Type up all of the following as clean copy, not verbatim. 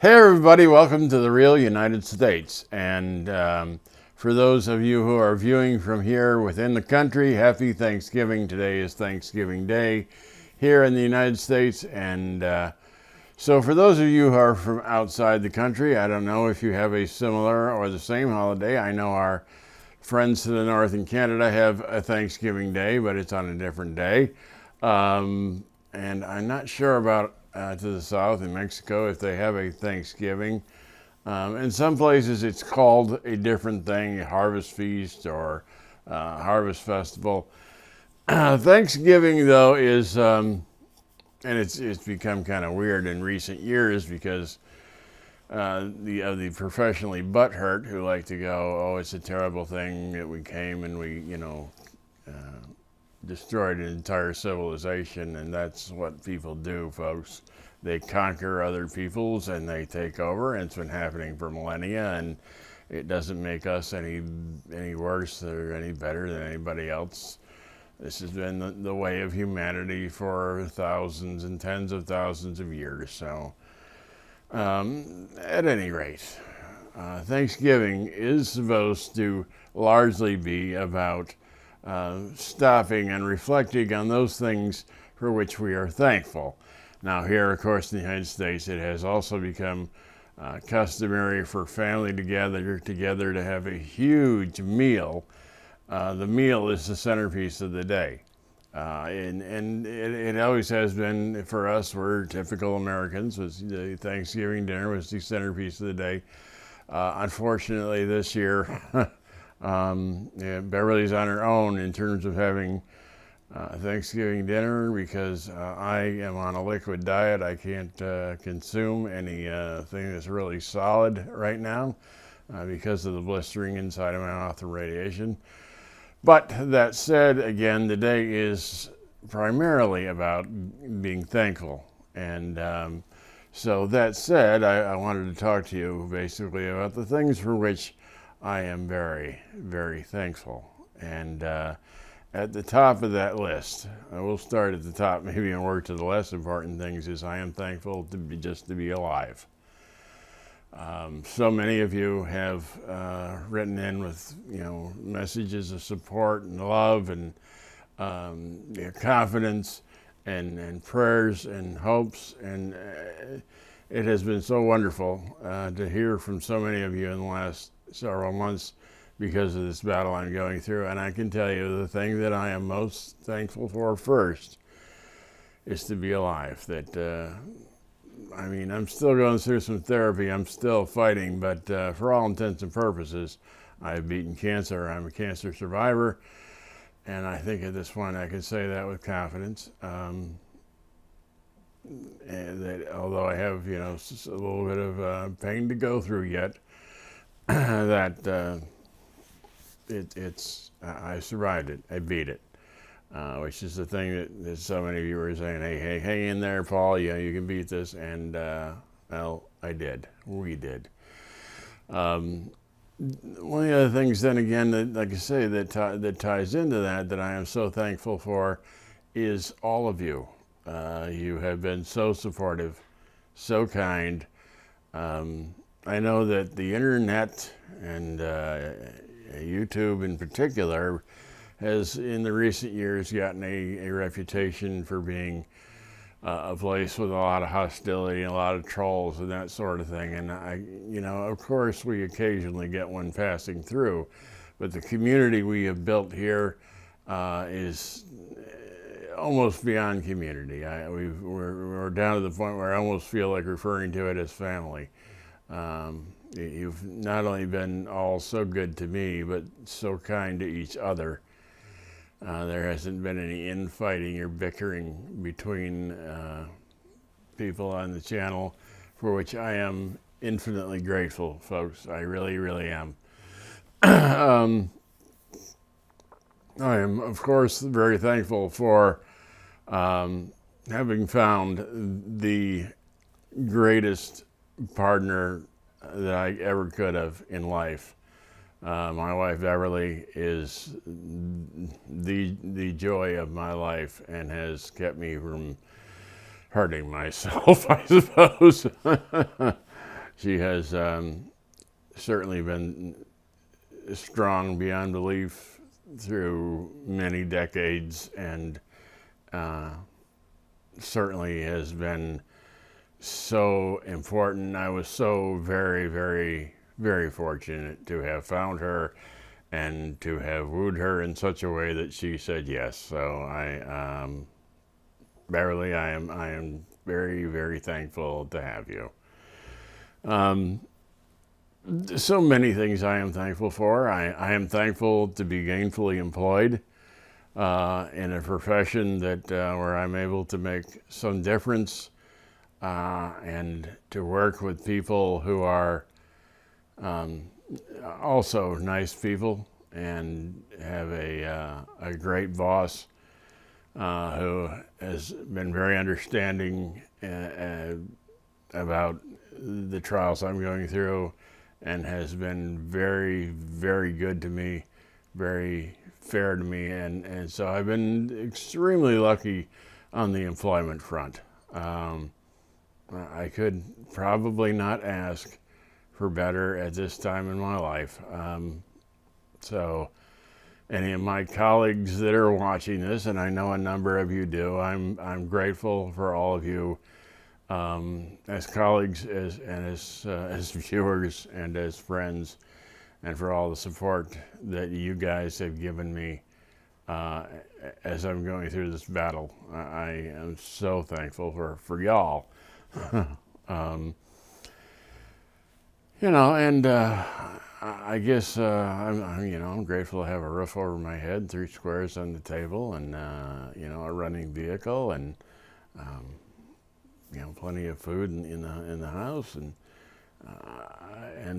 Hey everybody, welcome to the real United States. And for those of you who are viewing from here within the country, happy Thanksgiving. Today is Thanksgiving Day here in the United States. And so for those of you who are from outside the country, I don't know if you have a similar or the same holiday. I know our friends to the north in Canada have a Thanksgiving Day, but it's on a different day. And I'm not sure about to the south in Mexico if they have a Thanksgiving. In some places it's called a different thing, a harvest feast or harvest festival. Thanksgiving though is, and it's become kind of weird in recent years because the professionally butthurt who like to go, oh, it's a terrible thing that we came and we, destroyed an entire civilization, and that's what people do, folks. They conquer other peoples and they take over, and it's been happening for millennia, and it doesn't make us any worse or any better than anybody else. This has been the way of humanity for thousands and tens of thousands of years. So, at any rate, Thanksgiving is supposed to largely be about stopping and reflecting on those things for which we are thankful. Now here, of course, in the United States, it has also become customary for family to gather together to have a huge meal. The meal is the centerpiece of the day. And it always has been for us. We're typical Americans. The Thanksgiving dinner was the centerpiece of the day. Unfortunately, this year, Beverly's on her own in terms of having Thanksgiving dinner because I am on a liquid diet. I can't consume anything that's really solid right now because of the blistering inside of my mouth and radiation. But that said, again, the day is primarily about being thankful. And so that said, I wanted to talk to you basically about the things for which I am very, very thankful. And at the top of that list, I will start at the top, maybe and work to the less important things, is I am thankful to be alive. So many of you have written in with messages of support and love and confidence and prayers and hopes, and it has been so wonderful to hear from so many of you in the last several months because of this battle I'm going through. And I can tell you the thing that I am most thankful for first is to be alive. That I'm still going through some therapy, I'm still fighting, but for all intents and purposes, I've beaten cancer. I'm a cancer survivor, and I think at this point I can say that with confidence. And that although I have a little bit of pain to go through yet, that I survived it. I beat it, which is the thing that so many of you are saying, hey, hang in there, Paul. You can beat this. And well, I did. We did. One of the other things, then again, that, like I say, that ties into that I am so thankful for is all of you. You have been so supportive, so kind. I know that the internet and YouTube in particular has in the recent years gotten a reputation for being a place with a lot of hostility and a lot of trolls and that sort of thing. And of course we occasionally get one passing through, but the community we have built here is almost beyond community. We're down to the point where I almost feel like referring to it as family. You've not only been all so good to me, but so kind to each other. There hasn't been any infighting or bickering between people on the channel, for which I am infinitely grateful, folks. I really, really am. I am, of course, very thankful for having found the greatest partner that I ever could have in life. My wife Beverly is the joy of my life and has kept me from hurting myself, I suppose. She has certainly been strong beyond belief through many decades, and certainly has been so important. I was so very, very, very fortunate to have found her and to have wooed her in such a way that she said yes. So Beverly, I am very, very thankful to have you. So many things I am thankful for. I am thankful to be gainfully employed in a profession that where I'm able to make some difference, and to work with people who are also nice people and have a great boss who has been very understanding about the trials I'm going through, and has been very, very good to me, very fair to me, and so I've been extremely lucky on the employment front. I could probably not ask for better at this time in my life. So any of my colleagues that are watching this, and I know a number of you do, I'm grateful for all of you as colleagues, as viewers, and as friends, and for all the support that you guys have given me as I'm going through this battle. I am so thankful for y'all. And I guess I'm grateful to have a roof over my head, 3 squares on the table, and a running vehicle, and plenty of food in the house, and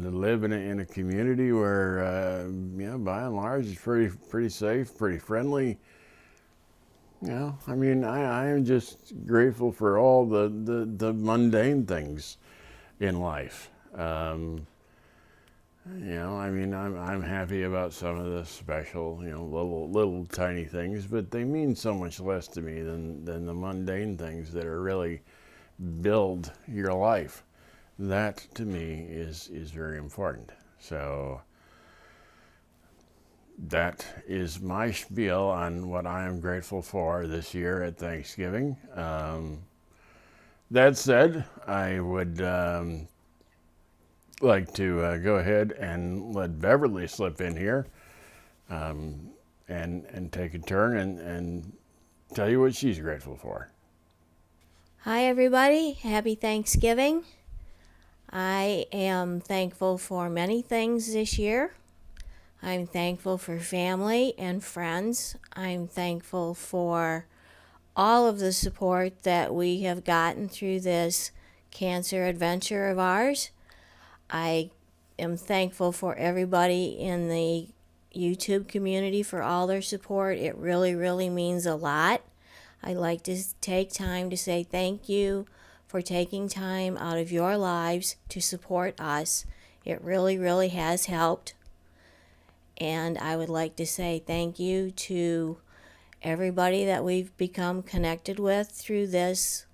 to live in a community where by and large it's pretty safe, pretty friendly. I am just grateful for all the mundane things in life. I'm happy about some of the special, little tiny things, but they mean so much less to me than the mundane things that are really build your life. That to me is very important. So that is my spiel on what I am grateful for this year at Thanksgiving. That said, I would like to go ahead and let Beverly slip in here and take a turn and tell you what she's grateful for. Hi, everybody. Happy Thanksgiving. I am thankful for many things this year. I'm thankful for family and friends. I'm thankful for all of the support that we have gotten through this cancer adventure of ours. I am thankful for everybody in the YouTube community for all their support. It really, really means a lot. I'd like to take time to say thank you for taking time out of your lives to support us. It really, really has helped. And I would like to say thank you to everybody that we've become connected with through this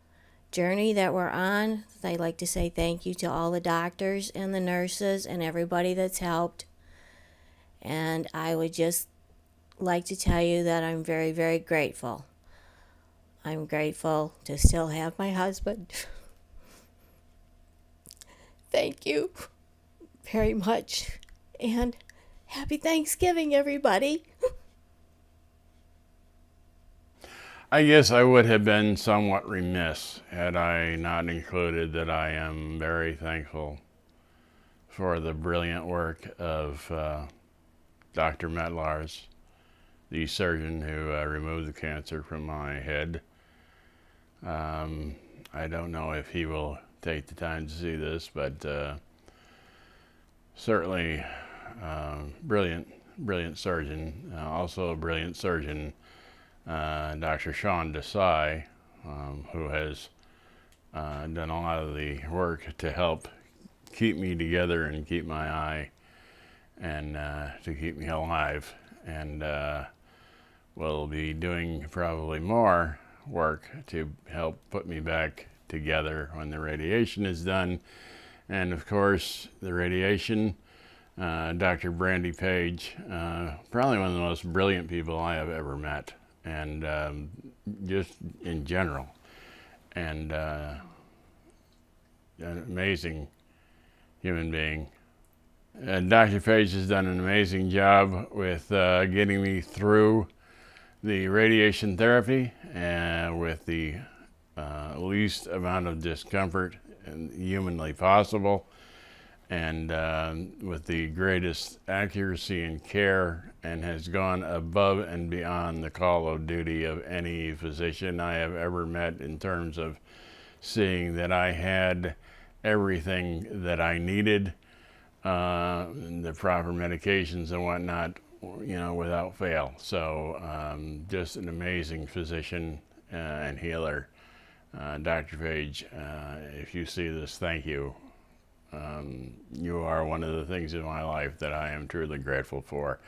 journey that we're on. I'd like to say thank you to all the doctors and the nurses and everybody that's helped. And I would just like to tell you that I'm very, very grateful. I'm grateful to still have my husband. Thank you very much. And happy Thanksgiving, everybody. I guess I would have been somewhat remiss had I not included that I am very thankful for the brilliant work of Dr. Matt Lars, the surgeon who removed the cancer from my head. I don't know if he will take the time to see this, but certainly brilliant surgeon. Also a brilliant surgeon, Dr. Sean Desai, who has done a lot of the work to help keep me together and keep my eye and to keep me alive, and will be doing probably more work to help put me back together when the radiation is done and of course the radiation. Dr. Brandy Page, probably one of the most brilliant people I have ever met, and just in general, and an amazing human being. Dr. Page has done an amazing job with getting me through the radiation therapy with the least amount of discomfort humanly possible, and with the greatest accuracy and care, and has gone above and beyond the call of duty of any physician I have ever met in terms of seeing that I had everything that I needed, the proper medications and whatnot, without fail. So just an amazing physician and healer. Dr. Page, if you see this, thank you. You are one of the things in my life that I am truly grateful for.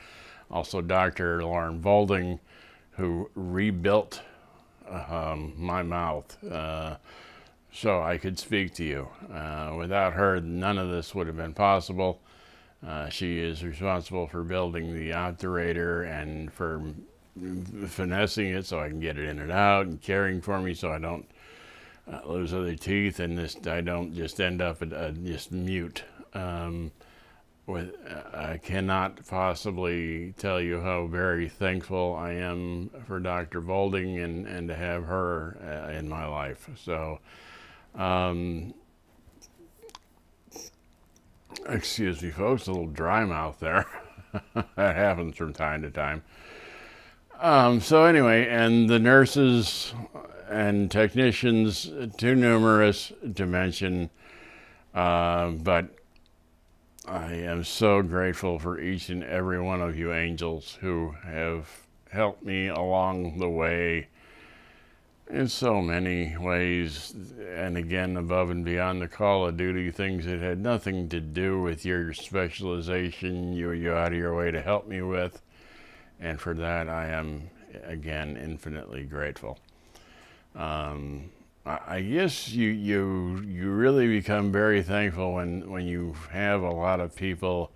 Also, Dr. Lauren Volding, who rebuilt my mouth so I could speak to you. Without her, none of this would have been possible. She is responsible for building the obturator and for finessing it so I can get it in and out, and caring for me so I don't lose other teeth, and I don't just end up just mute. I cannot possibly tell you how very thankful I am for Dr. Volding and to have her in my life. So, excuse me, folks, a little dry mouth there. That happens from time to time. So anyway, and the nurses and technicians, too numerous to mention, but I am so grateful for each and every one of you angels who have helped me along the way in so many ways, and again, above and beyond the call of duty, things that had nothing to do with your specialization, you're out of your way to help me with, and for that I am, again, infinitely grateful. I guess you really become very thankful when you have a lot of people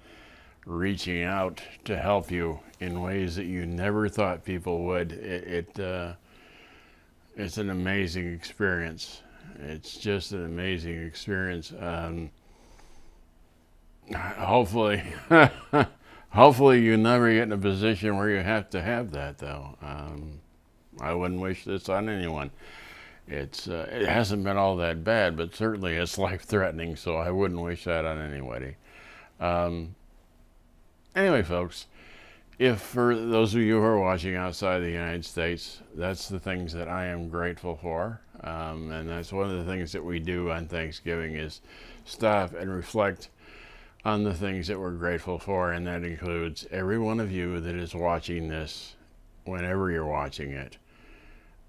reaching out to help you in ways that you never thought people would. It's an amazing experience. It's just an amazing experience. Hopefully, hopefully you never get in a position where you have to have that, though. I wouldn't wish this on anyone. It hasn't been all that bad, but certainly it's life-threatening, so I wouldn't wish that on anybody. Anyway, folks, if for those of you who are watching outside the United States, that's the things that I am grateful for, and that's one of the things that we do on Thanksgiving is stop and reflect on the things that we're grateful for, and that includes every one of you that is watching this whenever you're watching it.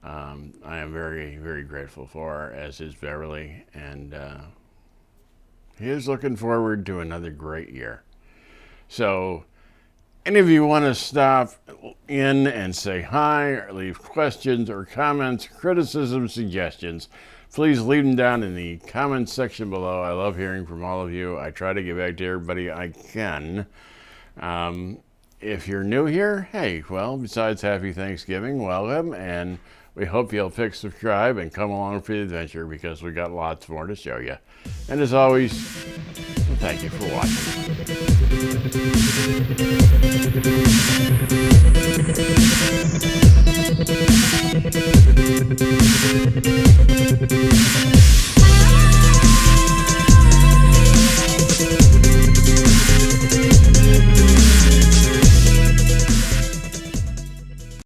I am very, very grateful for, as is Beverly, and he is looking forward to another great year. So, any of you want to stop in and say hi, or leave questions or comments, criticisms, suggestions, please leave them down in the comments section below. I love hearing from all of you. I try to get back to everybody I can. If you're new here, hey, well, besides Happy Thanksgiving, welcome, and we hope you'll pick subscribe and come along for the adventure, because we got lots more to show you. And as always, thank you for watching.